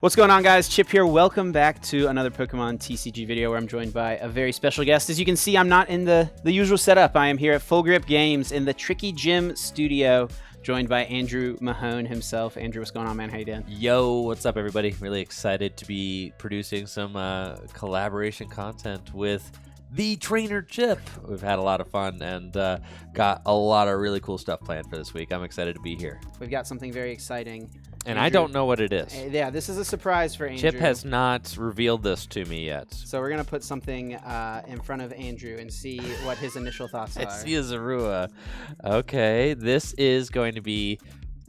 What's going on, guys? Chip here. Welcome back to another Pokemon TCG video where I'm joined by a very special guest. As you can see, I'm not in the usual setup. I am here at Full Grip Games in the Tricky Gym studio, joined by Andrew Mahone himself. Andrew, what's going on, man? How you doing? Yo, what's up, everybody? Really excited to be producing some collaboration content with the trainer Chip. We've had a lot of fun and got a lot of really cool stuff planned for this week. I'm excited to be here. We've got something very exciting. And Andrew, I don't know what it is. Yeah, this is a surprise for Andrew. Chip has not revealed this to me yet. So we're going to put something in front of Andrew and see what his initial thoughts are. I see a Zorua. Okay, this is going to be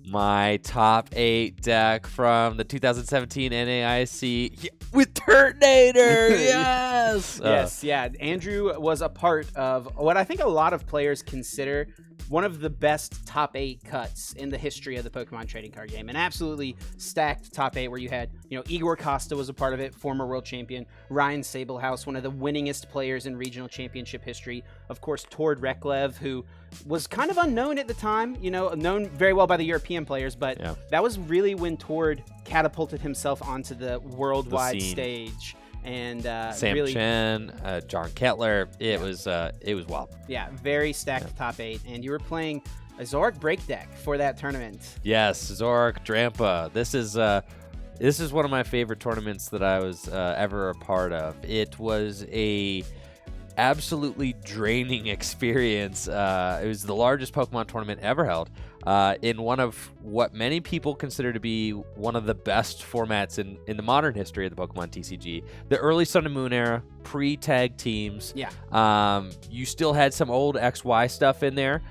my top 8 deck from the 2017 NAIC with Turtonator. Yes! Yes, yeah. Andrew was a part of what I think a lot of players consider one of the best top 8 cuts in the history of the Pokemon trading card game. An absolutely stacked top 8 where you had, Igor Costa was a part of it, former world champion. Ryan Sablehouse, one of the winningest players in regional championship history. Of course, Tord Reklev, who was kind of unknown at the time, known very well by the European players, but that was really when Tord catapulted himself onto the worldwide stage. And Sam really, Chen, John Kettler, it was wild. Yeah, very stacked top 8, and you were playing a Zoroark break deck for that tournament. Yes, Zoroark Drampa. This is one of my favorite tournaments that I was ever a part of. It was a absolutely draining experience. It was the largest Pokemon tournament ever held in one of what many people consider to be one of the best formats in the modern history of the Pokemon TCG. The early Sun and Moon era, pre-tag teams. Yeah. You still had some old XY stuff in there,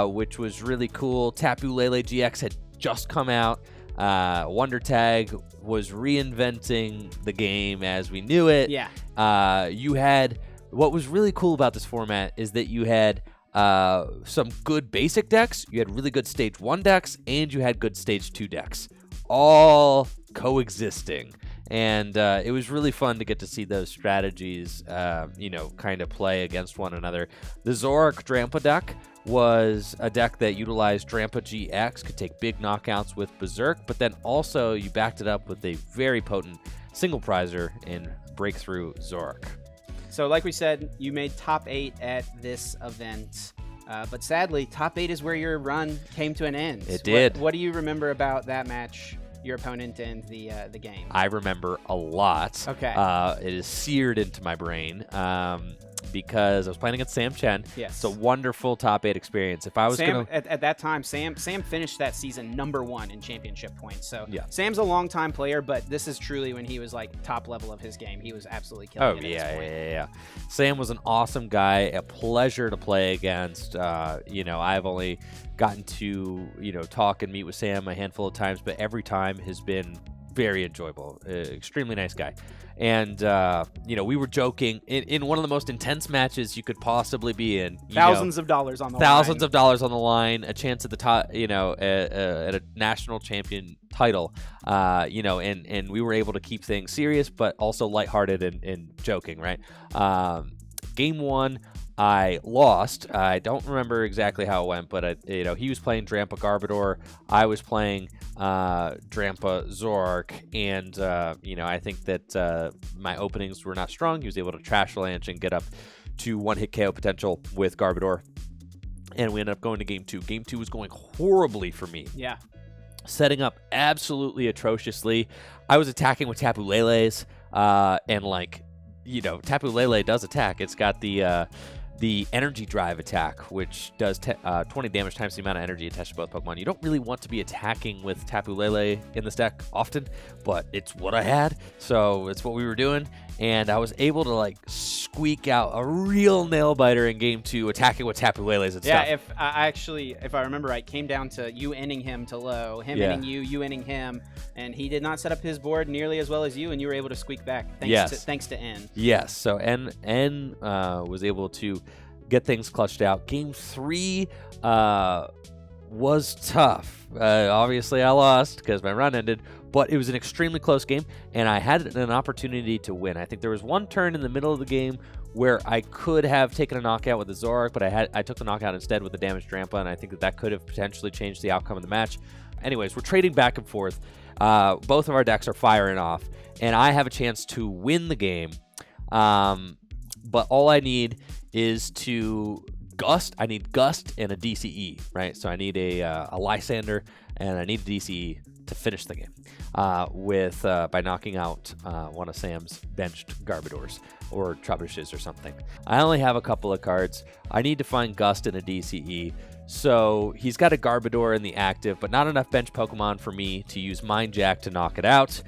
which was really cool. Tapu Lele GX had just come out. Wonder Tag was reinventing the game as we knew it. Yeah. You had... What was really cool about this format is that you had some good basic decks, you had really good Stage 1 decks, and you had good Stage 2 decks, all coexisting. And it was really fun to get to see those strategies, kind of play against one another. The Zoroark Drampa deck was a deck that utilized Drampa GX, could take big knockouts with Berserk, but then also you backed it up with a very potent single prizer in Breakthrough Zoroark. So like we said, you made top 8 at this event, but sadly, top 8 is where your run came to an end. It did. What do you remember about that match, your opponent, and the game? I remember a lot. Okay. It is seared into my brain because I was playing against Sam Chen. Yes. It's a wonderful top 8 experience. If I was at that time, Sam finished that season #1 in championship points. So yeah. Sam's a long-time player, but this is truly when he was like top level of his game. He was absolutely killing it at this point. Yeah. Sam was an awesome guy, a pleasure to play against. I've only gotten to, talk and meet with Sam a handful of times, but every time has been very enjoyable. Extremely nice guy. And, we were joking in one of the most intense matches you could possibly be in. Thousands of dollars on the line. Thousands of dollars on the line, a chance at the top, at a national champion title, and we were able to keep things serious, but also lighthearted and joking, right? Game 1, I lost. I don't remember exactly how it went, but he was playing Drampa Garbodor. I was playing Drampa Zoroark, and I think that my openings were not strong. He was able to trash Lanch and get up to one-hit KO potential with Garbodor, and we ended up going to Game 2. Game 2 was going horribly for me. Yeah. Setting up absolutely atrociously. I was attacking with Tapu Lele's, and Tapu Lele does attack. It's got the energy drive attack, which does 20 damage times the amount of energy attached to both Pokemon. You don't really want to be attacking with Tapu Lele in this deck often, but it's what I had, so it's what we were doing. And I was able to squeak out a real nail biter in Game 2, attacking with Tapu Lele's and stuff. Yeah, if I remember right, came down to you ending him to low, him ending you ending him, and he did not set up his board nearly as well as you, and you were able to squeak back thanks to N. Yes, so N was able to get things clutched out. Game 3 was tough. Obviously, I lost because my run ended, but it was an extremely close game, and I had an opportunity to win. I think there was one turn in the middle of the game where I could have taken a knockout with the Zoroark, but I took the knockout instead with the damaged Drampa, and I think that could have potentially changed the outcome of the match. Anyways, we're trading back and forth. Both of our decks are firing off, and I have a chance to win the game. But all I need is to Gust. I need Gust and a DCE, right? So I need a Lysander and I need a DCE to finish the game by knocking out one of Sam's benched Garbodors or Trebuchets or something. I only have a couple of cards. I need to find Gust and a DCE. So he's got a Garbodor in the active, but not enough bench Pokemon for me to use Mind Jack to knock it out.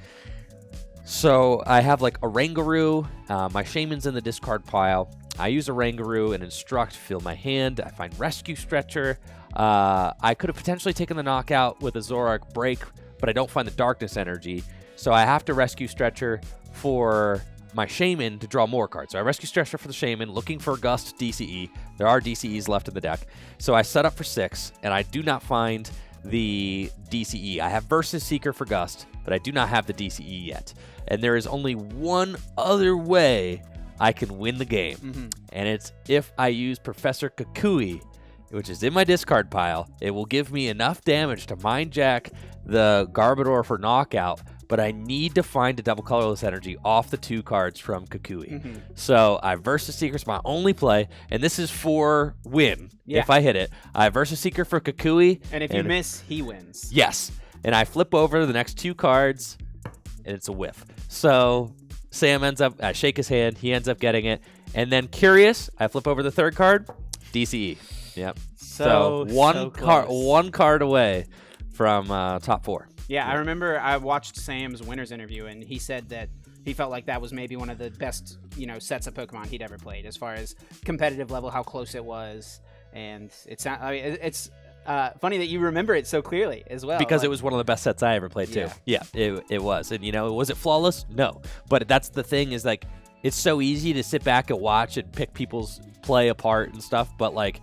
So I have like a Rangaroo. My Shaman's in the discard pile. I use a Rangaroo and Instruct, fill my hand. I find Rescue Stretcher. I could have potentially taken the knockout with a Zoroark Break, but I don't find the Darkness Energy. So I have to Rescue Stretcher for my Shaman to draw more cards. So I Rescue Stretcher for the Shaman, looking for Gust DCE. There are DCEs left in the deck. So I set up for 6, and I do not find the DCE. I have Versus Seeker for Gust, but I do not have the DCE yet. And there is only one other way I can win the game, and it's if I use Professor Kukui, which is in my discard pile. It will give me enough damage to Mind Jack the Garbodor for knockout, but I need to find a double colorless energy off the 2 cards from Kukui. So I Versus Seeker's my only play, and this is for win. If I hit it, I Versus Seeker for Kukui. And if you miss, he wins. Yes. And I flip over the next 2 cards, and it's a whiff. So Sam ends up, I shake his hand, he ends up getting it. And then Curious, I flip over the 3rd card, DCE. Yep. So one card away from top 4. Yeah, I remember I watched Sam's winner's interview, and he said that he felt like that was maybe one of the best, sets of Pokemon he'd ever played as far as competitive level, how close it was. And it's funny that you remember it so clearly as well. Because it was one of the best sets I ever played too. Yeah, it was. And was it flawless? No. But that's the thing is like, it's so easy to sit back and watch and pick people's play apart and stuff. But like,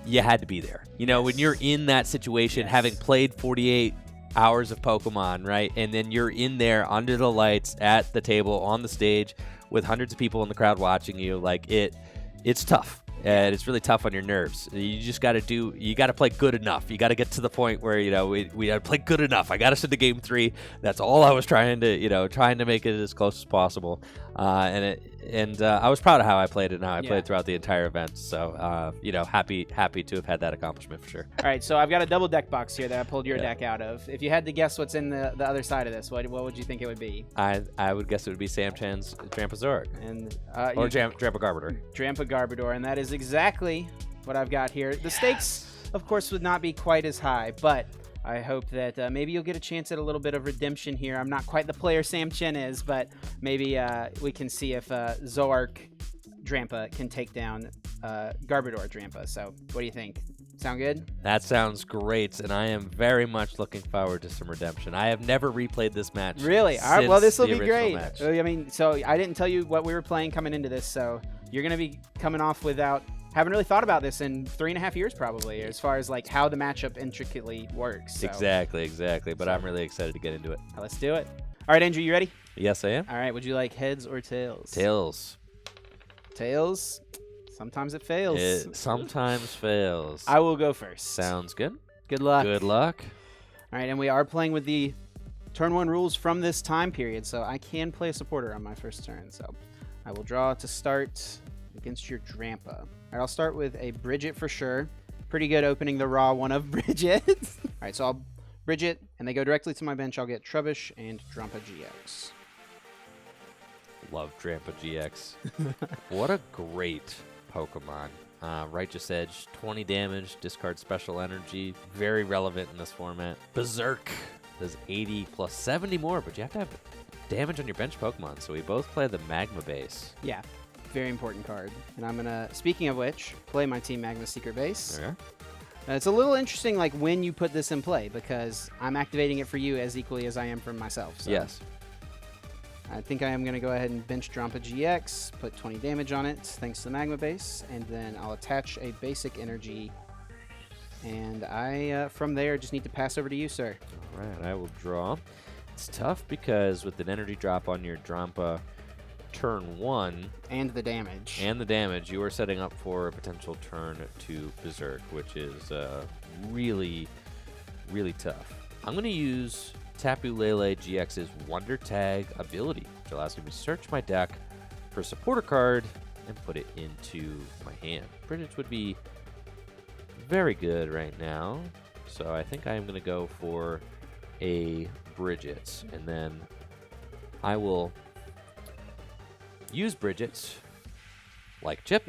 you had to be there. When you're in that situation, having played 48 hours of Pokemon, right? And then you're in there under the lights at the table on the stage with hundreds of people in the crowd watching you. Like it's tough. And it's really tough on your nerves. You just got to play good enough. You got to get to the point where, we got to play good enough. I got us into game 3. That's all I was trying to make it as close as possible. And I was proud of how I played it and how I played throughout the entire event. So, happy to have had that accomplishment for sure. All right, so I've got a double deck box here that I pulled your deck out of. If you had to guess what's in the other side of this, what would you think it would be? I would guess it would be Sam Chen's Drampa Zoroark. Or Drampa Garbodor. Drampa Garbodor, and that is exactly what I've got here. The stakes, of course, would not be quite as high, but I hope that maybe you'll get a chance at a little bit of redemption here. I'm not quite the player Sam Chen is, but maybe we can see if Zoroark Drampa can take down Garbodor Drampa. So what do you think? Sound good? That sounds great, and I am very much looking forward to some redemption. I have never replayed this match. Really? All right, well, this will be great. Match. I mean, so I didn't tell you what we were playing coming into this, so you're going to be coming off without haven't really thought about this in 3.5 years probably, as far as like how the matchup intricately works. So. Exactly. But I'm really excited to get into it. Let's do it. All right, Andrew, you ready? Yes, I am. All right, would you like heads or tails? Tails. Tails? Sometimes it fails. It sometimes fails. I will go first. Sounds good. Good luck. Good luck. All right, and we are playing with the turn 1 rules from this time period, so I can play a supporter on my first turn. So I will draw to start against your Drampa. All right, I'll start with a Bridget for sure. Pretty good opening the raw one of Bridget. All right, so I'll Bridget, and they go directly to my bench. I'll get Trubbish and Drampa GX. Love Drampa GX. What a great Pokemon. Righteous Edge, 20 damage, discard special energy. Very relevant in this format. Berserk does 80 plus 70 more, but you have to have damage on your bench Pokemon, so we both play the Magma base. Yeah, very important card. And I'm going to, speaking of which, play my Team Magma Secret base. Okay. It's a little interesting like when you put this in play, because I'm activating it for you as equally as I am for myself. So. Yes. I think I am going to go ahead and bench Drampa GX, put 20 damage on it, thanks to the Magma base, and then I'll attach a basic energy. And I, from there, just need to pass over to you, sir. All right, I will draw. It's tough because with an energy drop on your Drampa turn 1... And the damage. You are setting up for a potential turn to Berserk, which is really, really tough. I'm going to use Tapu Lele GX's Wonder Tag ability, which allows me to search my deck for a supporter card and put it into my hand. Bridget's would be very good right now, so I think I am going to go for a Bridget, and then I will use Bridget like Chip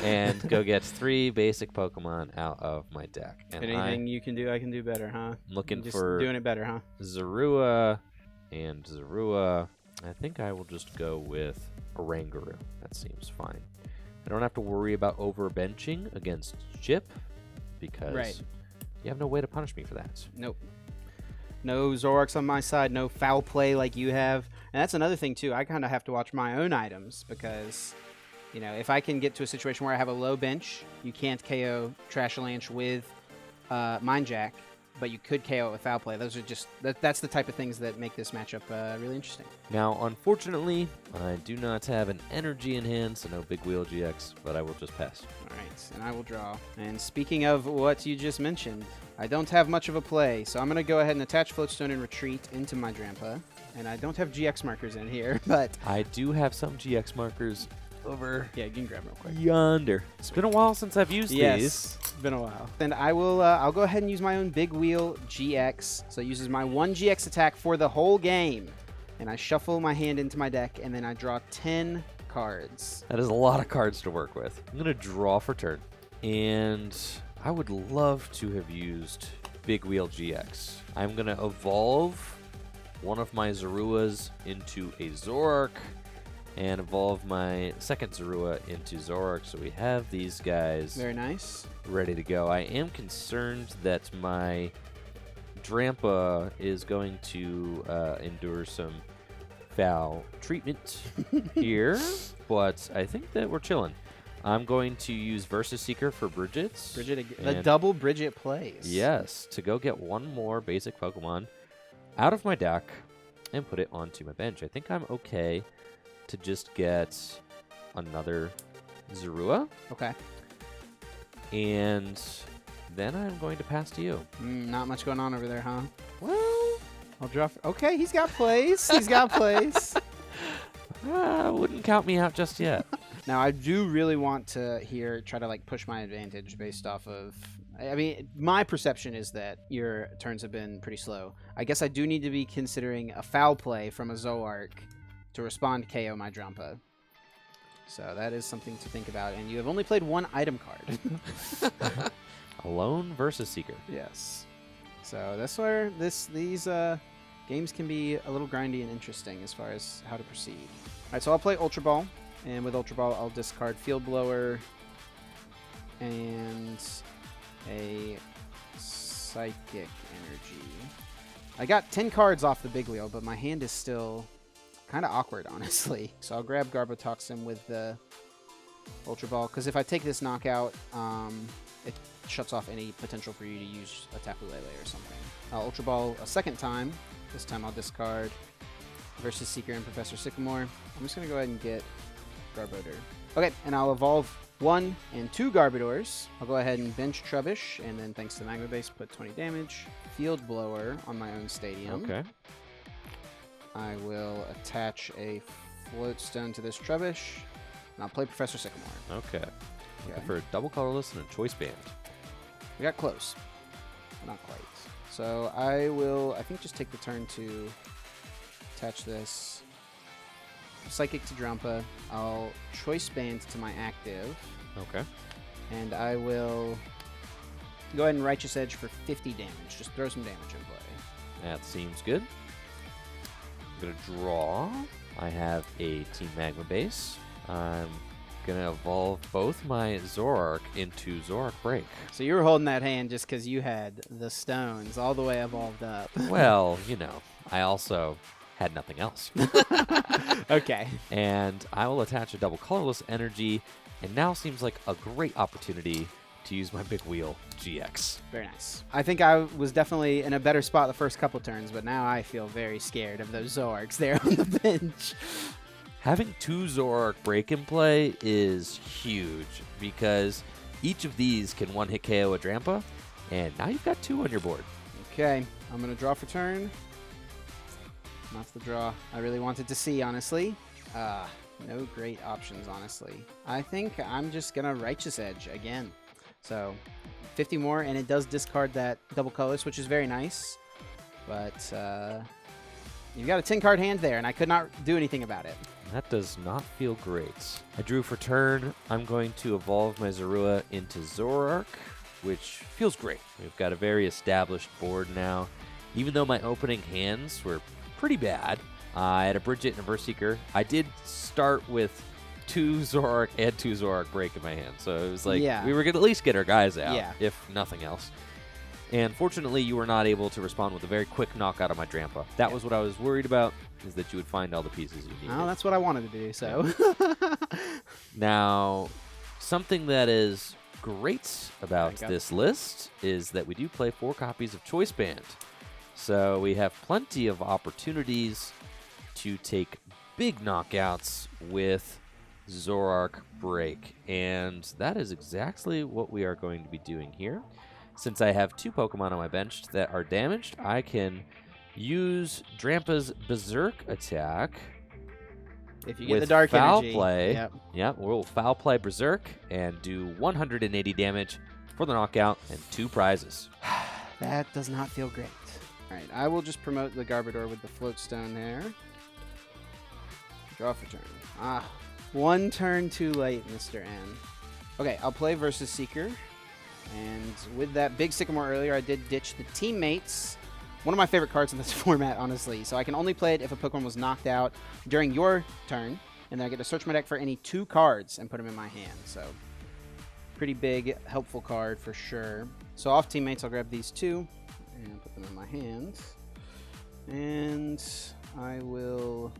and go get 3 basic Pokemon out of my deck. And anything you can do, I can do better, huh? Looking Just for doing it better, huh? Zorua and Zorua. I think I will just go with Oranguru. That seems fine. I don't have to worry about overbenching against Chip because you have no way to punish me for that. Nope. No Zoroarks on my side, no foul play like you have. And that's another thing, too. I kind of have to watch my own items because, you know, if I can get to a situation where I have a low bench, you can't KO Trashalanche with Mind Jack, but you could KO it with foul play. Those are just, that's the type of things that make this matchup really interesting. Now, unfortunately, I do not have an energy in hand, so no Big Wheel GX, but I will just pass. All right, and I will draw. And speaking of what you just mentioned, I don't have much of a play, so I'm going to go ahead and attach Floatstone and Retreat into my Drampa. And I don't have GX markers in here, but I do have some GX markers over yeah, you can grab them real quick. yonder. It's been a while since I've used Yes, these. it's been a while. And I will, I'll go ahead and use my own Big Wheel GX. So it uses my 1 GX attack for the whole game. And I shuffle my hand into my deck, and then I draw 10 cards. That is a lot of cards to work with. I'm going to draw for turn. And I would love to have used Big Wheel GX. I'm going to evolve one of my Zoruas into a Zoroark and evolve my second Zorua into Zoroark. So we have these guys Very nice. ready to go. I am concerned that my Drampa is going to endure some foul treatment here, but I think that we're chilling. I'm going to use Versus Seeker for Bridget's. The double Bridget plays. Yes, to go get one more basic Pokemon out of my deck and put it onto my bench. I think I'm okay to just get another Zorua. Okay. And then I'm going to pass to you. Not much going on over there, huh? Well, I'll draw. Okay, he's got plays. He's got plays. Wouldn't count me out just yet. Now, I do really want to try to like push my advantage based off of. I mean, my perception is that your turns have been pretty slow. I guess I do need to be considering a foul play from a Zoroark to respond KO my Drampa. So that is something to think about. And you have only played 1 item card. Alone Versus Seeker. Yes. So that's where these games can be a little grindy and interesting as far as how to proceed. All right, so I'll play Ultra Ball. And with Ultra Ball, I'll discard Field Blower and a Psychic Energy. I got 10 cards off the big wheel, but my hand is still kind of awkward, honestly. So I'll grab Garbotoxin with the Ultra Ball, because if I take this knockout, it shuts off any potential for you to use a Tapu Lele or something. I'll Ultra Ball a second time. This time I'll discard Versus Seeker and Professor Sycamore. I'm just going to go ahead and get Garbodor. Okay, and I'll evolve 1 and 2 Garbodors. I'll go ahead and bench Trubbish, and then thanks to Magma Base, put 20 damage. Field Blower on my own stadium. Okay. I will attach a Floatstone to this Trubbish, and I'll play Professor Sycamore. Okay. Looking for a double colorless and a choice band. We got close. Not quite. So I will, I think, just take the turn to attach this Psychic to Drampa. I'll Choice Band to my active. Okay. And I will go ahead and Righteous Edge for 50 damage. Just throw some damage in play. That seems good. I'm going to draw. I have a Team Magma base. I'm going to evolve both my Zoroark into Zoroark Break. So you were holding that hand just because you had the stones all the way evolved up. Well, you know, I also had nothing else. Okay. And I will attach a double colorless energy, and now seems like a great opportunity to use my Big Wheel GX. Very nice. I think I was definitely in a better spot the first couple turns, but now I feel very scared of those Zoroarks there on the bench. Having 2 Zoroark Break in play is huge, because each of these can one-hit KO a Drampa, and now you've got 2 on your board. Okay. I'm going to draw for turn. Not the draw I really wanted to see, honestly. No great options, honestly. I think I'm just going to Righteous Edge again. So 50 more, and it does discard that double colors, which is very nice. But you've got a 10-card hand there, and I could not do anything about it. That does not feel great. I drew for turn. I'm going to evolve my Zorua into Zoroark, which feels great. We've got a very established board now. Even though my opening hands were pretty bad, I had a Bridget and a Verseeker. I did start with 2 Zoroark and 2 Zoroark break in my hand, so it was like we were going to at least get our guys out, if nothing else. And fortunately, you were not able to respond with a very quick knockout of my Drampa. That was what I was worried about, is that you would find all the pieces you needed. Oh, that's what I wanted to do, so. Now, something that is great about this list is that we do play 4 copies of Choice Band. So we have plenty of opportunities to take big knockouts with Zoroark Break. And that is exactly what we are going to be doing here. Since I have 2 Pokemon on my bench that are damaged, I can use Drampa's Berserk attack. If you get the dark foul energy. Play. Yep, we'll foul play Berserk and do 180 damage for the knockout and 2 prizes. That does not feel great. All right, I will just promote the Garbodor with the Float Stone there. Draw for turn. 1 turn too late, Mr. N. Okay, I'll play Versus Seeker. And with that big Sycamore earlier, I did ditch the Teammates. One of my favorite cards in this format, honestly. So I can only play it if a Pokemon was knocked out during your turn. And then I get to search my deck for any 2 cards and put them in my hand. So pretty big, helpful card for sure. So off Teammates, I'll grab these 2 and put them in my hand. And I will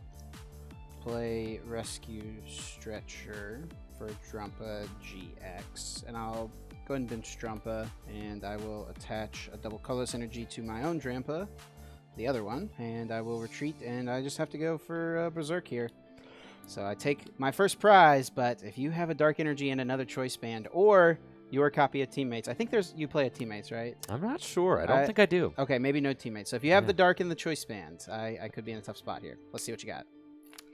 play Rescue Stretcher for Drampa GX. And I'll go ahead and bench Drampa, and I will attach a double colorless energy to my own Drampa, the other one, and I will retreat, and I just have to go for Berserk here. So I take my first prize, but if you have a Dark Energy and another Choice Band, or your copy of Teammates, I think you play a Teammates, right? I'm not sure. I don't think I do. Okay, maybe no Teammates. So if you have the Dark and the Choice Band, I could be in a tough spot here. Let's see what you got.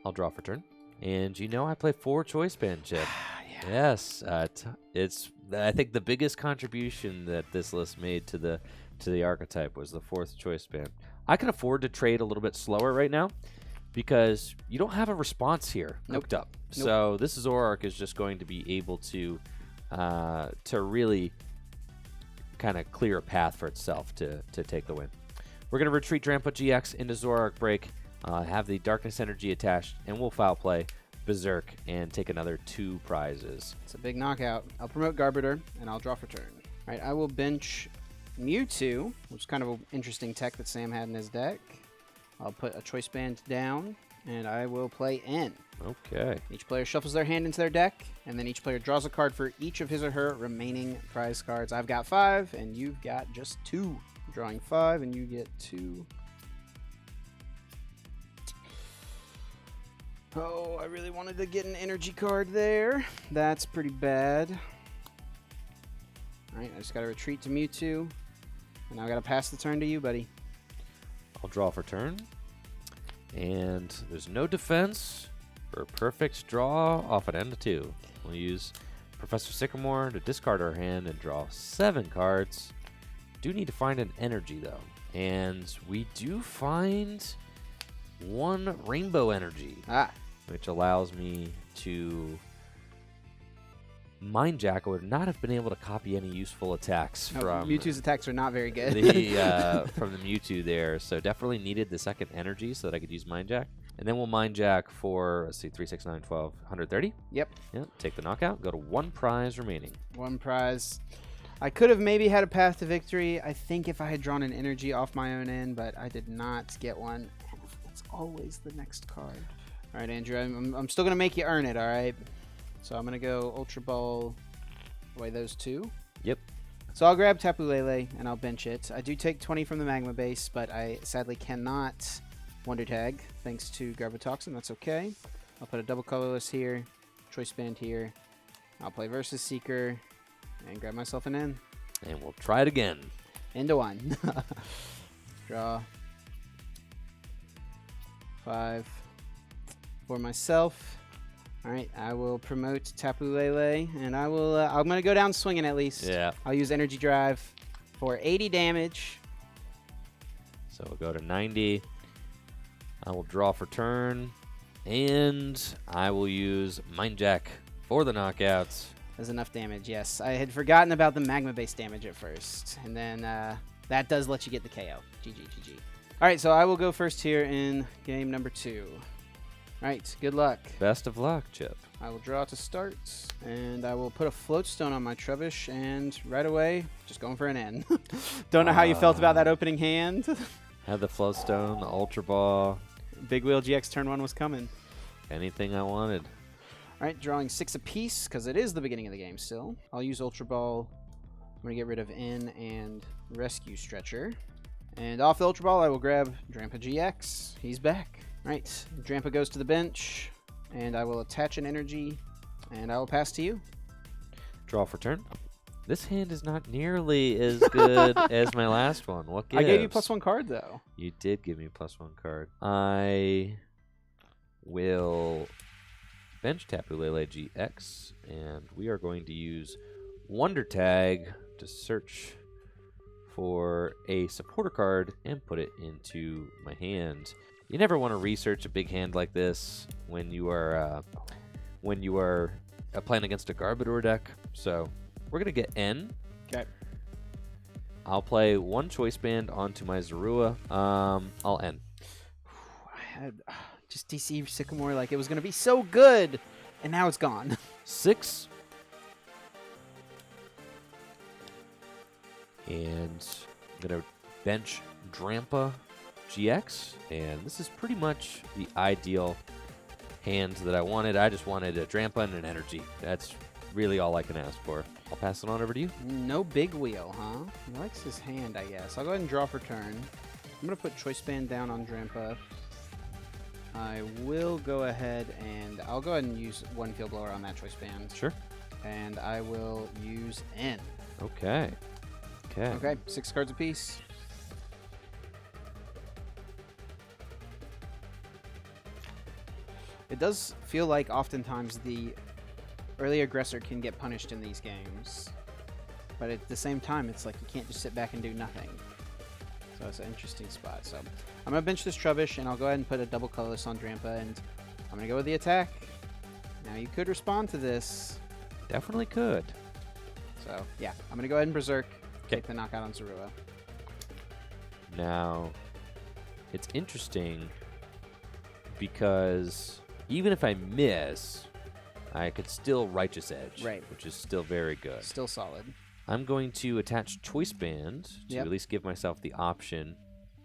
I'll draw for turn. And you know I play 4 Choice Band, Chip. Yes, it's I think the biggest contribution that this list made to the archetype was the 4th Choice Band. I can afford to trade a little bit slower right now because you don't have a response here hooked up. So this Zoroark is just going to be able to really kind of clear a path for itself to take the win. We're going to retreat Drampa GX into Zoroark Break, have the Darkness Energy attached, and we'll foul play Berserk and take another 2 prizes. It's a big knockout. I'll promote Garbodor, and I'll draw for turn. All right, I will bench Mewtwo, which is kind of an interesting tech that Sam had in his deck. I'll put a Choice Band down, and I will play N. Okay. Each player shuffles their hand into their deck, and then each player draws a card for each of his or her remaining prize cards. I've got 5, and you've got just 2. Drawing 5, and you get 2. Oh, I really wanted to get an energy card there. That's pretty bad. All right, I just got to retreat to Mewtwo. And now I got to pass the turn to you, buddy. I'll draw for turn. And there's no defense for a perfect draw off an end of 2. We'll use Professor Sycamore to discard our hand and draw 7 cards. Do need to find an energy, though. And we do find 1 Rainbow Energy. Which allows me to Mind Jack. I would not have been able to copy any useful attacks from Mewtwo's attacks are not very good. From the Mewtwo there. So definitely needed the 2nd energy so that I could use Mind Jack. And then we'll Mind Jack for, let's see, 3, 6, 9, 12, 130. Yep. Take the knockout. Go to 1 prize remaining. 1 prize. I could have maybe had a path to victory, I think, if I had drawn an energy off my own end, but I did not get one. And it's always the next card. All right, Andrew, I'm still going to make you earn it, all right? So I'm going to go Ultra Ball away those 2. Yep. So I'll grab Tapu Lele, and I'll bench it. I do take 20 from the Magma base, but I sadly cannot Wonder Tag, thanks to Garbotoxin. That's okay. I'll put a double colorless here, Choice Band here. I'll play Versus Seeker, and grab myself an N. And we'll try it again. Into 1. Draw 5 for myself. All right, I will promote Tapu Lele, and I will. I'm gonna go down swinging at least. Yeah. I'll use Energy Drive for 80 damage. So we'll go to 90. I will draw for turn, and I will use Mind Jack for the knockouts. That's enough damage. Yes, I had forgotten about the magma-based damage at first, and then that does let you get the KO. GG, GG. All right, so I will go first here in game number 2. All right, good luck. Best of luck, Chip. I will draw to start, and I will put a float stone on my Trubbish, and right away, just going for an N. Don't know how you felt about that opening hand. Had the float stone, the Ultra Ball. Big Wheel GX turn 1 was coming. Anything I wanted. All right, drawing 6 apiece, because it is the beginning of the game still. I'll use Ultra Ball. I'm going to get rid of N and Rescue Stretcher. And off the Ultra Ball, I will grab Drampa GX. He's back. All right, Drampa goes to the bench, and I will attach an energy, and I will pass to you. Draw for turn. This hand is not nearly as good as my last one. What gives? I gave you +1 card, though. You did give me +1 card. I will bench Tapu Lele GX, and we are going to use Wonder Tag to search for a supporter card and put it into my hand. You never want to research a big hand like this when you are playing against a Garbodor deck. So we're gonna get N. Okay. I'll play 1 Choice Band onto my Zorua. I'll N. I had just DC Sycamore like it was gonna be so good, and now it's gone. 6. And I'm gonna bench Drampa GX, and this is pretty much the ideal hand that I wanted. I just wanted a Drampa and an energy. That's really all I can ask for. I'll pass it on over to you. No Big Wheel, huh? He likes his hand, I guess. I'll go ahead and draw for turn. I'm going to put Choice Band down on Drampa. I will go ahead and I'll go ahead and use 1 Field Blower on that Choice Band. Sure. And I will use N. Okay. Okay, 6 cards apiece. It does feel like oftentimes the early aggressor can get punished in these games. But at the same time, it's like you can't just sit back and do nothing. So it's an interesting spot. So I'm going to bench this Trubbish, and I'll go ahead and put a double colorless on Drampa, and I'm going to go with the attack. Now you could respond to this. Definitely could. So yeah, I'm going to go ahead and Berserk. Okay. Take the knockout on Zorua. Now, it's interesting because even if I miss, I could still Righteous Edge, Right. which is still very good. Still solid. I'm going to attach Choice Band to Yep. at least give myself the option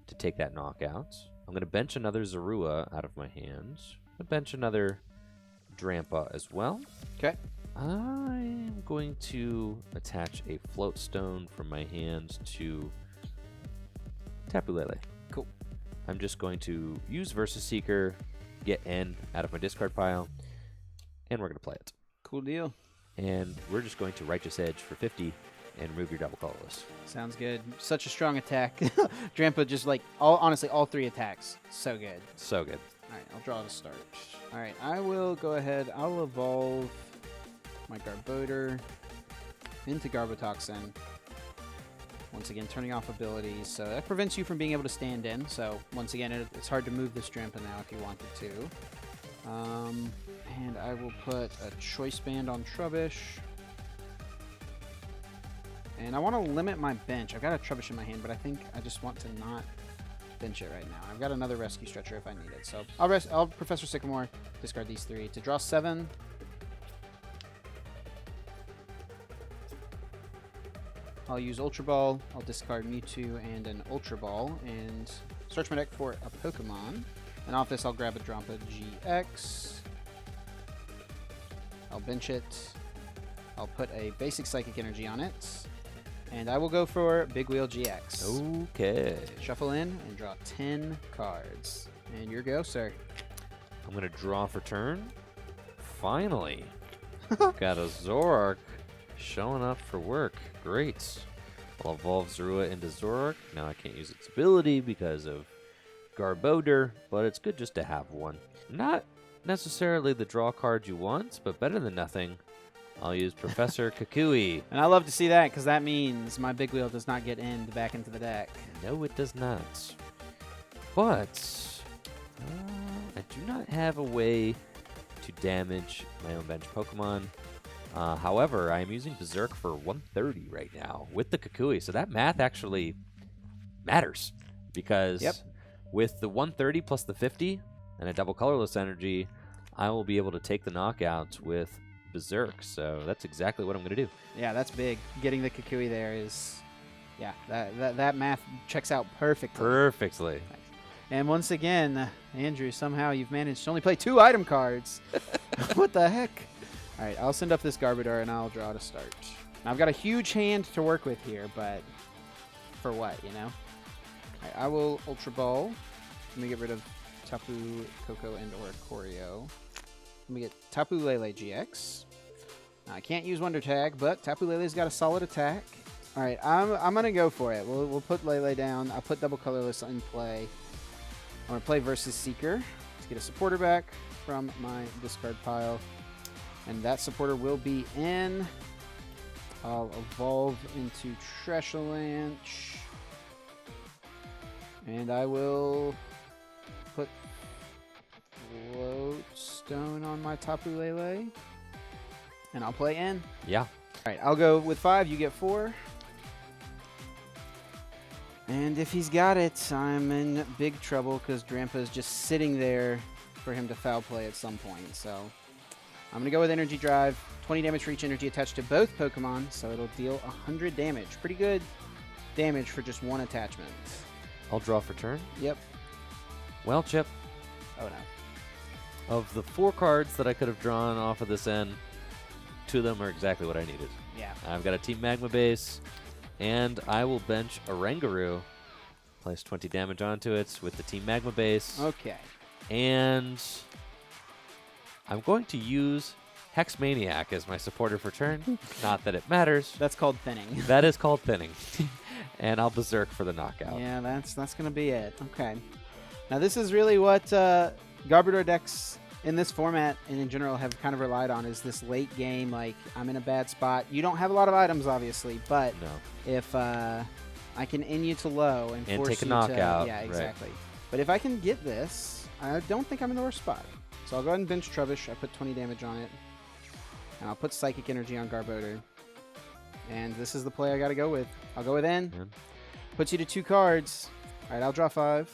to take that knockout. I'm going to bench another Zorua out of my hands. I'm going to bench another Drampa as well. Okay. I'm going to attach a Float Stone from my hands to Tapu Lele. Cool. I'm just going to use Versus Seeker, get N out of my discard pile, and we're going to play it. Cool deal. And we're just going to Righteous Edge for 50 and remove your double colorless. Sounds good. Such a strong attack. Drampa just like, honestly, all 3 attacks. So good. So good. All right, I'll draw to start. All right, I will go ahead. I'll evolve my Garbodor into Garbotoxin. Once again, turning off abilities. So that prevents you from being able to stand in. So once again, it's hard to move this Drampa now if you wanted to. And I will put a Choice Band on Trubbish. And I want to limit my bench. I've got a Trubbish in my hand, but I think I just want to not bench it right now. I've got another Rescue Stretcher if I need it. So I'll Professor Sycamore, discard these 3 to draw 7. I'll use Ultra Ball. I'll discard Mewtwo and an Ultra Ball and search my deck for a Pokemon. And off this, I'll grab a Drampa GX. I'll bench it. I'll put a basic Psychic Energy on it. And I will go for Big Wheel GX. Okay. Shuffle in and draw 10 cards. And your go, sir. I'm going to draw for turn. Finally. Got a Zoroark showing up for work. Great. I'll evolve Zorua into Zoroark. Now I can't use its ability because of Garbodor, but it's good just to have one. Not necessarily the draw card you want, but better than nothing. I'll use Professor Kukui. And I love to see that because that means my big wheel does not get back into the deck. No, it does not. But I do not have a way to damage my own bench Pokemon. However, I am using Berserk for 130 right now with the Kukui, so that math actually matters because with the 130 plus the 50 and a double colorless energy, I will be able to take the knockout with Berserk. So that's exactly what I'm going to do. Yeah, that's big. Getting the Kukui there is, yeah, that math checks out perfectly. Perfectly. And once again, Andrew, somehow you've managed to only play 2 item cards. What the heck? All right, I'll send up this Garbodor and I'll draw to start. Now, I've got a huge hand to work with here, but for what, you know? All right, I will Ultra Ball. Let me get rid of Tapu, Koko, and or Choreo. Let me get Tapu Lele GX. Now, I can't use Wonder Tag, but Tapu Lele's got a solid attack. All right, I'm going to go for it. We'll put Lele down. I'll put double colorless in play. I'm going to play versus Seeker to get a supporter back from my discard pile. And that supporter will be in. I'll evolve into Treshalanch. And I will put Floatstone on my Tapu Lele. And I'll play in. Yeah. All right, I'll go with 5. You get 4. And if he's got it, I'm in big trouble because Drampa's just sitting there for him to foul play at some point. So I'm going to go with Energy Drive. 20 damage for each energy attached to both Pokemon, so it'll deal 100 damage. Pretty good damage for just one attachment. I'll draw for turn. Yep. Well, Chip. Oh, no. Of the 4 cards that I could have drawn off of this end, 2 of them are exactly what I needed. Yeah. I've got a Team Magma base, and I will bench a Rangaroo, place 20 damage onto it with the Team Magma base. Okay. And I'm going to use Hex Maniac as my supporter for turn. Not that it matters. That's called thinning. That is called thinning. And I'll Berserk for the knockout. Yeah, that's going to be it. Okay. Now, this is really what Garbodor decks in this format and in general have kind of relied on, is this late game, like, I'm in a bad spot. You don't have a lot of items, obviously, but if I can end you to low and force take a you knockout. to... Yeah, exactly. Right. But if I can get this, I don't think I'm in the worst spot. So I'll go ahead and bench Trubbish. I put 20 damage on it. And I'll put Psychic Energy on Garbodor. And this is the play I got to go with. I'll go with N. Yeah. Puts you to 2 cards. All right, I'll draw 5.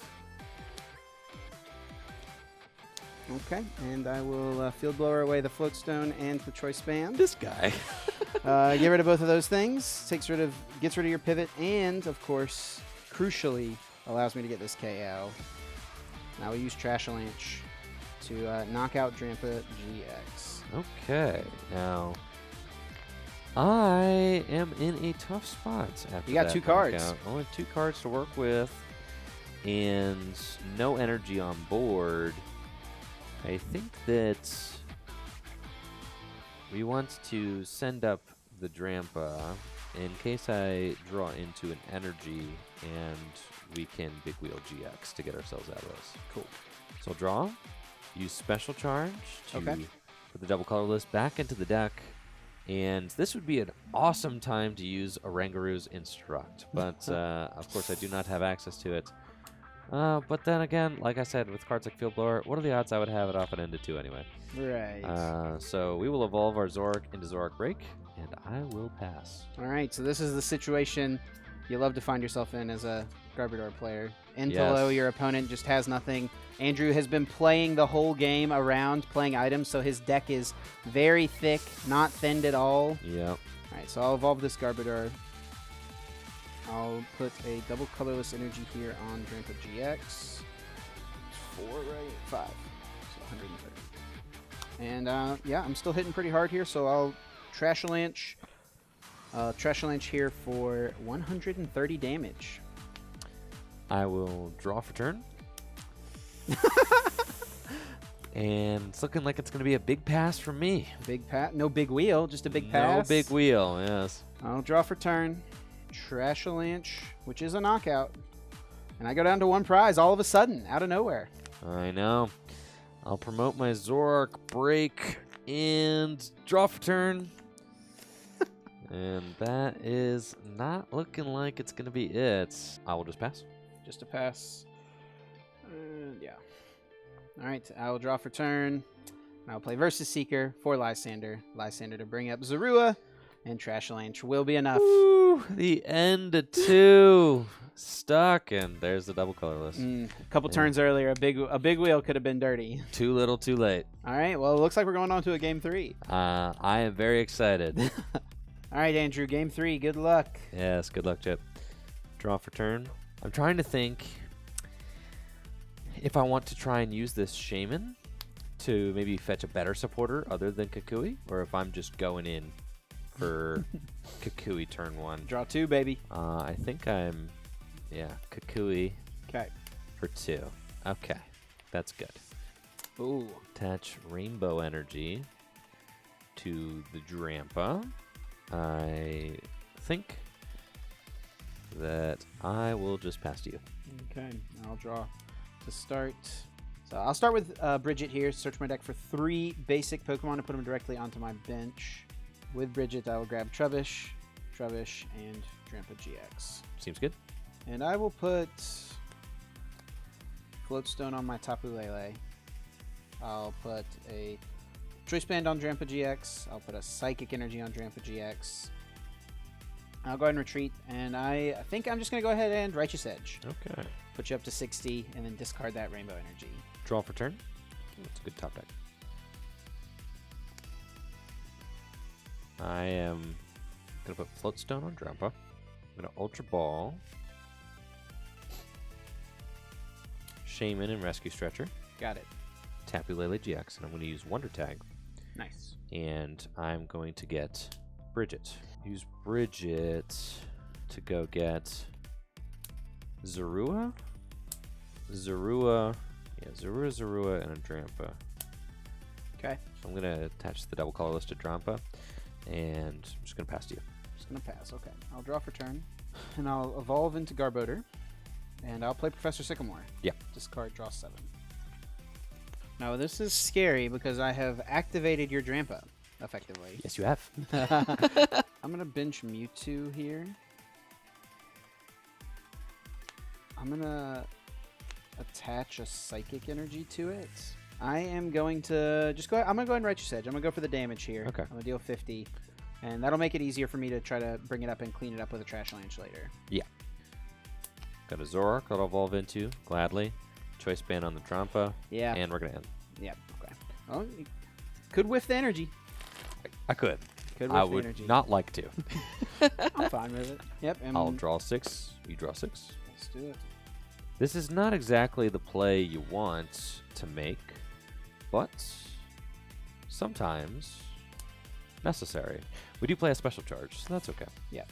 Okay, and I will Field Blower away the Floatstone and the Choice Band. This guy. Get rid of both of those things. Gets rid of your pivot, and of course, crucially, allows me to get this KO. Now we use Trashalanch to knock out Drampa GX. Okay, now I am in a tough spot. After You got that 2 cards. knockout. Only 2 cards to work with, and no energy on board. I think that we want to send up the Drampa in case I draw into an energy, and we can Big Wheel GX to get ourselves out of this. Cool. So draw, use Special Charge to Okay. put the double colorless back into the deck, and this would be an awesome time to use a Rangaroo's Instruct, but of course I do not have access to it. But then again, like I said, with cards like Field Blower, what are the odds I would have it off and into 2 anyway? Right. So we will evolve our Zoroark into Zoroark Break, and I will pass. All right, so this is the situation you love to find yourself in as a Garbodor player. Into low, your opponent just has nothing. Andrew has been playing the whole game around, playing items, so his deck is very thick, not thinned at all. Yep. All right, so I'll evolve this Garbodor. I'll put a double colorless energy here on Drampa GX. 4, right? 5. So 130. And yeah, I'm still hitting pretty hard here, so I'll Trashalanch. Trashalanch here for 130 damage. I will draw for turn. And it's looking like it's going to be a big pass from me. Big pass? No big wheel, just a big pass? No big wheel, yes. I'll draw for turn. Trashalanche, which is a knockout. And I go down to 1 prize all of a sudden, out of nowhere. I know. I'll promote my Zoroark break and draw for turn. And that is not looking like it's going to be it. I will just pass. Just a pass. Yeah. All right, I will draw for turn. I'll play Versus Seeker for Lysander. Lysander to bring up Zorua, and Trashalanche will be enough. Woo, the end of 2. Stuck, and there's the double colorless. A couple turns earlier, a big wheel could have been dirty. Too little, too late. All right, well, it looks like we're going on to a game 3. I am very excited. All right, Andrew, game 3. Good luck. Yes, good luck, Chip. Draw for turn. I'm trying to think if I want to try and use this Shaman to maybe fetch a better supporter other than Kukui, or if I'm just going in for Kukui turn 1. Draw 2, baby. I think I'm, Kukui Okay. for 2. Okay, that's good. Ooh. Attach Rainbow Energy to the Drampa. I think that I will just pass to you. Okay, I'll draw to start. So I'll start with Bridget here. Search my deck for 3 basic Pokemon and put them directly onto my bench. With Bridget, I will grab Trubbish, and Drampa GX. Seems good. And I will put Floatstone on my Tapu Lele. I'll put a Choice Band on Drampa GX. I'll put a Psychic Energy on Drampa GX. I'll go ahead and retreat, and I think I'm just going to go ahead and Righteous Edge. Okay. Put you up to 60, and then discard that Rainbow Energy. Draw for turn. That's a good top deck. I am going to put Floatstone on Drampa. I'm going to Ultra Ball, Shaman and Rescue Stretcher. Got it. Tapu Lele GX, and I'm going to use Wonder Tag. Nice. And I'm going to get Bridget. Use Bridget to go get Zorua. Zorua, and a Drampa. Okay. So I'm going to attach the double colorless to Drampa, and I'm just going to pass to you. Just going to pass. Okay. I'll draw for turn, and I'll evolve into Garbodor, and I'll play Professor Sycamore. Yeah. Discard, draw 7. Now, this is scary because I have activated your Drampa, effectively. Yes, you have. I'm going to bench Mewtwo here. I'm going to attach a Psychic Energy to it. I am going to just go. I'm going to go ahead and Righteous Edge. I'm going to go for the damage here. Okay. I'm going to deal 50. And that'll make it easier for me to try to bring it up and clean it up with a Trashalanche later. Yeah. Got a Zoroark I'll evolve into, gladly. Choice Band on the Drampa. Yeah. And we're going to end. Yeah. Okay. Well, you could whiff the energy. I could. Could whiff I the would energy. not like to. I'm fine with it. Yep. And I'll draw 6. You draw 6. let's do it. This is not exactly the play you want to make, but sometimes necessary. We do play a special charge, so that's okay. Yeah.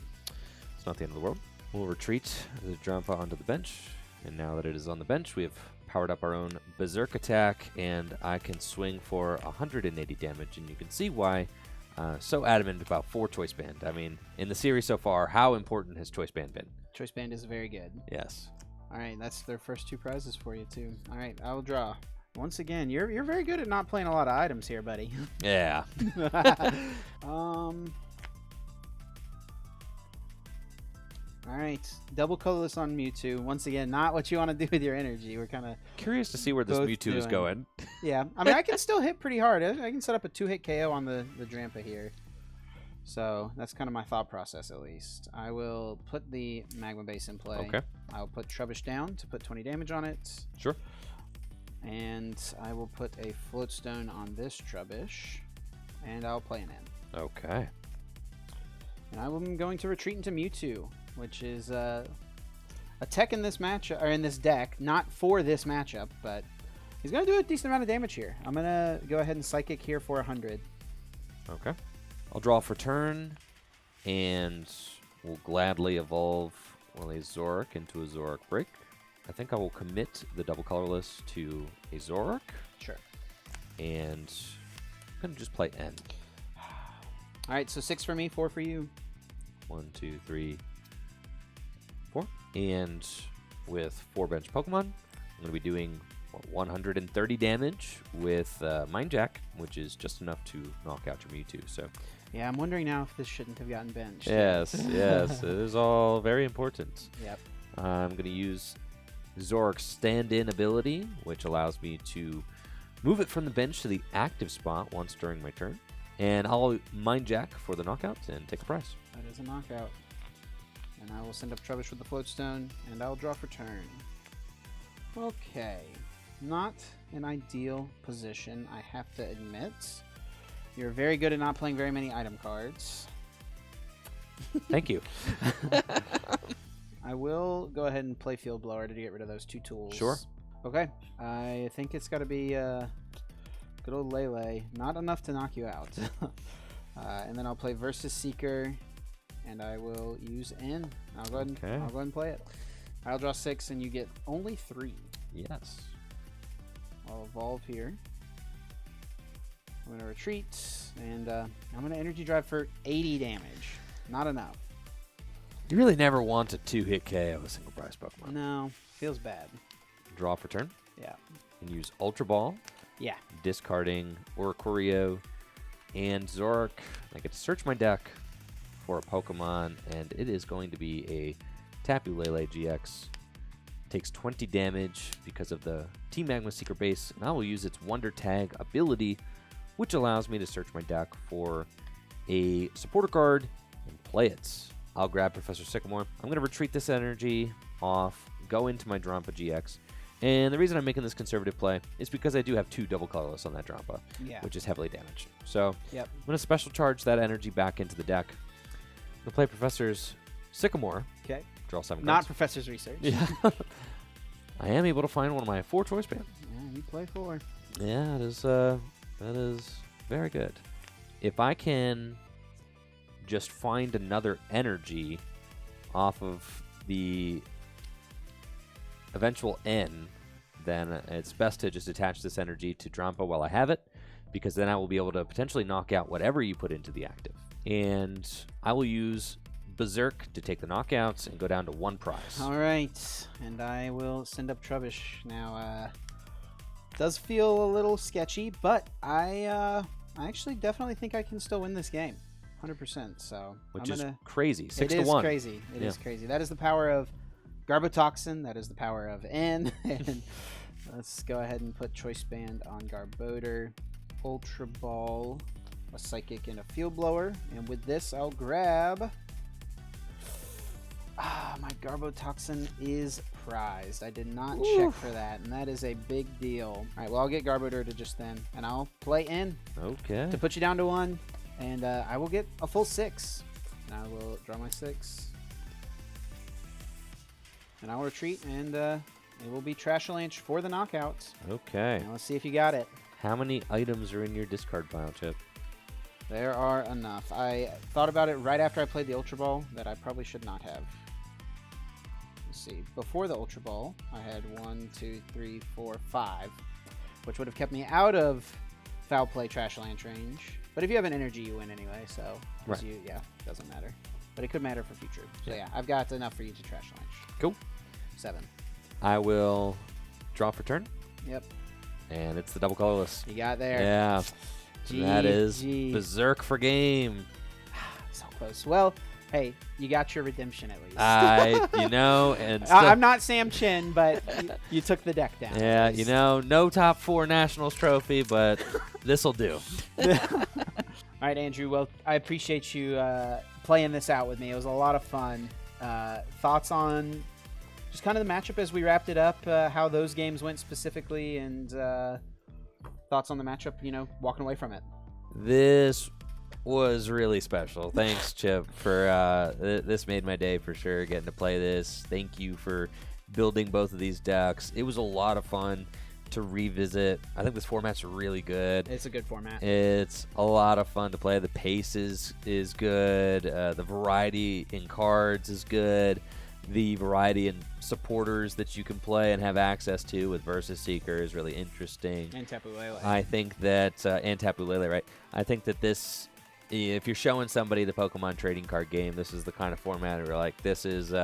It's not the end of the world. We'll retreat the Drampa onto the bench, and now that it is on the bench, we have powered up our own Berserk attack, and I can swing for 180 damage, and you can see why so adamant about 4 Choice Band. I mean, in the series so far, how important has Choice Band been? Choice Band is very good. Yes. All right, that's their first 2 prizes for you too. All right, I will draw. Once again, you're very good at not playing a lot of items here, buddy. Yeah. All right, double colorless on Mewtwo. Once again, not what you want to do with your energy. We're kind of Curious to see where this both Mewtwo is going. Yeah, I mean, I can still hit pretty hard. I can set up a 2-hit KO on the Drampa here. So that's kind of my thought process, at least. I will put the Magma Base in play. Okay. I'll put Trubbish down to put 20 damage on it. Sure. And I will put a Floatstone on this Trubbish. And I'll play an end. Okay. And I'm going to retreat into Mewtwo, which is a tech in this match, or in this deck, not for this matchup, but he's going to do a decent amount of damage here. I'm going to go ahead and Psychic here for 100. Okay. I'll draw for turn, and we'll gladly evolve a Zoroark into a Zoroark break. I think I will commit the double colorless to a Zoroark. Sure. And I'm going to just play end. All right, so 6 for me, 4 for you. 1, 2, 3, And with 4 bench Pokemon, I'm going to be doing 130 damage with Mind Jack, which is just enough to knock out your Mewtwo. So, yeah, I'm wondering now if this shouldn't have gotten benched. yes, yes, it is all very important. Yep. I'm going to use Zoroark's stand-in ability, which allows me to move it from the bench to the active spot once during my turn. And I'll Mind Jack for the knockout and take a prize. That is a knockout. And I will send up Trubbish with the Float Stone, and I'll draw for turn. Okay. Not an ideal position, I have to admit. You're very good at not playing very many item cards. Thank you. I will go ahead and play Field Blower to get rid of those 2 tools. Sure. Okay. I think it's got to be good old Lele. Not enough to knock you out. And then I'll play Versus Seeker, and I will use N. I'll go ahead and play it. I'll draw 6, and you get only 3. Yes. I'll evolve here. I'm going to retreat, and I'm going to Energy Drive for 80 damage. Not enough. You really never want a 2-hit KO a single prize Pokemon. No, feels bad. Draw for turn. Yeah. And use Ultra Ball. Yeah. Discarding Oricorio and Zoroark. I get to search my deck for a Pokemon, and it is going to be a Tapu Lele GX. Takes 20 damage because of the Team Magma Seeker base, and I will use its Wonder Tag ability, which allows me to search my deck for a supporter card and play it. I'll grab Professor Sycamore. I'm going to retreat this energy off, go into my Drampa GX, and the reason I'm making this conservative play is because I do have 2 double colorless on that Drampa, which is heavily damaged. So I'm going to special charge that energy back into the deck. I'm going to play Professor's Sycamore. Okay. Draw 7 cards. Not Professor's Research. Yeah. I am able to find one of my 4 choice bands. Yeah, you play 4. Yeah, that is very good. If I can just find another energy off of the eventual N, then it's best to just attach this energy to Drampa while I have it, because then I will be able to potentially knock out whatever you put into the active. And I will use Berserk to take the knockouts and go down to 1 prize. All right, and I will send up Trubbish. Now, does feel a little sketchy, but I actually definitely think I can still win this game, 100%. So which is crazy, 6 to 1. It is crazy. It is crazy. That is the power of Garbotoxin. That is the power of N. And let's go ahead and put Choice Band on Garbodor, Ultra Ball, a Psychic, and a Field Blower. And with this, I'll grab. My Garbotoxin is prized. I did not check for that, and that is a big deal. All right, well, I'll get Garbodor to just then, and I'll play in to put you down to 1, and I will get a full 6. And I will draw my 6, and I'll retreat, and it will be Trashalanche for the knockout. Okay. Now let's see if you got it. How many items are in your discard pile, Chip? There are enough. I thought about it right after I played the Ultra Ball that I probably should not have. Let's see. Before the Ultra Ball, I had 1, 2, 3, 4, 5, which would have kept me out of foul play Trashalanche range. But if you have an energy, you win anyway, so it doesn't matter. But it could matter for future. So yeah, I've got enough for you to Trashalanche. Cool. 7. I will draw for turn. Yep. And it's the double colorless. You got there. Yeah. That is Berserk for game. So close. Well, hey, you got your redemption at least. And I'm not Sam Chen, but you took the deck down. Yeah, no top 4 Nationals trophy, but this'll do. All right, Andrew. Well, I appreciate you playing this out with me. It was a lot of fun. Thoughts on just kind of the matchup as we wrapped it up, how those games went specifically, and thoughts on the matchup, walking away from it. This was really special. Thanks, Chip, for this made my day for sure, getting to play this. Thank you for building both of these decks. It was a lot of fun to revisit. I think this format's really good. It's a good format. It's a lot of fun to play. The pace is good. The variety in cards is good. The variety in supporters that you can play and have access to with Versus Seeker is really interesting. And Tapu Lele. I think that, and Tapu Lele, right? I think that this, if you're showing somebody the Pokemon trading card game, this is the kind of format where like, this is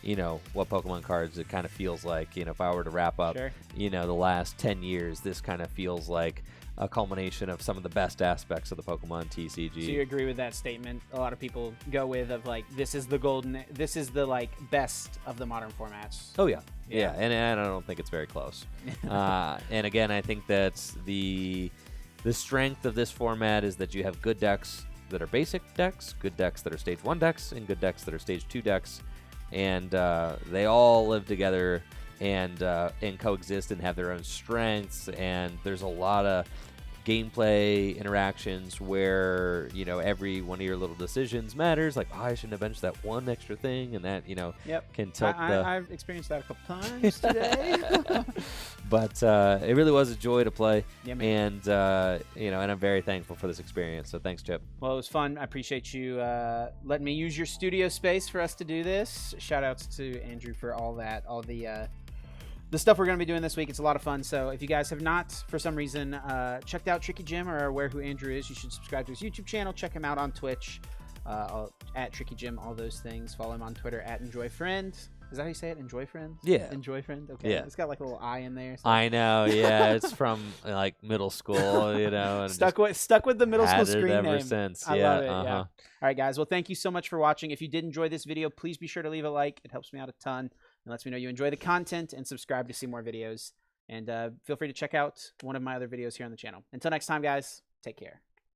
you know, what Pokemon cards it kind of feels like. You know, if I were to wrap up, Sure. you know, the last 10 years, this kind of feels like a culmination of some of the best aspects of the Pokemon TCG. So you agree with that statement? A lot of people go with of like, this is the like best of the modern formats. Oh yeah, and I don't think it's very close. And again, I think that's the strength of this format is that you have good decks that are basic decks, good decks that are stage 1 decks, and good decks that are stage 2 decks, and they all live together and coexist and have their own strengths. And there's a lot of gameplay interactions where, you know, every one of your little decisions matters. Like, oh, I shouldn't have benched that one extra thing, and that, you know, can tilt I've experienced that a couple times today. But it really was a joy to play. Yeah, man. And you know, and I'm very thankful for this experience. So thanks, Chip. Well, it was fun. I appreciate you letting me use your studio space for us to do this. Shout outs to Andrew for all that, all the stuff we're going to be doing this week. It's a lot of fun. So if you guys have not, for some reason, checked out Tricky Jim or are aware who Andrew is, you should subscribe to his YouTube channel. Check him out on Twitch, at Tricky Jim, all those things. Follow him on Twitter at EnjoyFriend. Is that how you say it? EnjoyFriend? Yeah. EnjoyFriend? Okay. Yeah. It's got like a little I in there. So. I know, yeah. It's from like middle school, you know. And stuck with the middle school screen ever name. since. I yeah, love it. Yeah. All right, guys. Well, thank you so much for watching. If you did enjoy this video, please be sure to leave a like. It helps me out a ton and lets me know you enjoy the content, and subscribe to see more videos. And feel free to check out one of my other videos here on the channel. Until next time, guys, take care.